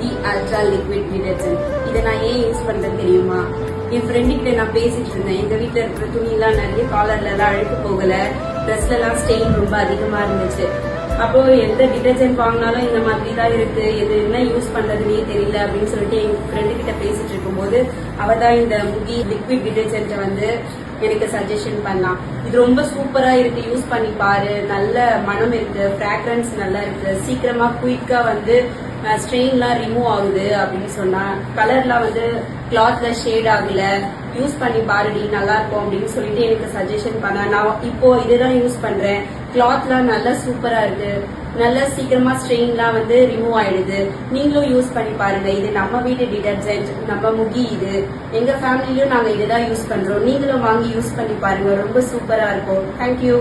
Mukhi ultra liquid detergent. இதை நான் ஏன் யூஸ் பண்றேன்னு தெரியுமா? என் ஃப்ரெண்டு கிட்ட நான் பேசிட்டு இருந்தேன். எங்க வீட்டுல இருக்கிற துணிலாம் நிறைய காலர்ல எல்லாம் அழுக்கு போகல, ட்ரெஸ்ல எல்லாம் ஸ்டெயின் ரொம்ப அதிகமா இருந்துச்சு. அப்போ எந்த டிடர்ஜென்ட் வாங்கினாலும் இந்த மாதிரி தான் இருக்கு, எது என்ன யூஸ் பண்றதுன்னே தெரியல அப்படின்னு சொல்லிட்டு எங்க ஃப்ரெண்டு கிட்ட பேசிட்டு இருக்கும்போது அவதான் இந்த முகி லிக்விட் டிடர்ஜென்ட்டை வந்து எனக்கு சஜஷன் பண்ணலாம். இது ரொம்ப சூப்பரா இருக்கு, யூஸ் பண்ணி பாரு, நல்ல மனம் இருக்கு, ஃப்ராக்ரன்ஸ் நல்லா இருக்கு, சீக்கிரமா குயிக்கா வந்து ஸ்ட்ரெயின்லாம் ரிமூவ் ஆகுது அப்படின்னு சொன்னா, கலர்லாம் வந்து கிளாத்ல ஷேட் ஆகல, யூஸ் பண்ணி பாருடி நல்லா இருக்கும் அப்படின்னு சொல்லிட்டு எனக்கு சஜஷன் பண்ண. நான் இப்போ இதுதான் யூஸ் பண்றேன். கிளாத்லாம் நல்லா சூப்பரா இருக்கு, நல்லா சீக்கிரமா ஸ்ட்ரெயின்லாம் வந்து ரிமூவ் ஆயிடுது. நீங்களும் யூஸ் பண்ணி பாருங்க. இது நம்ம வீட்டு டிடர்ஜென்ட், நம்ம முகி. இது எங்க ஃபேமிலியும் நாங்க இதுதான் யூஸ் பண்றோம். நீங்களும் வாங்கி யூஸ் பண்ணி பாருங்க, ரொம்ப சூப்பரா இருக்கும். தேங்க்யூ.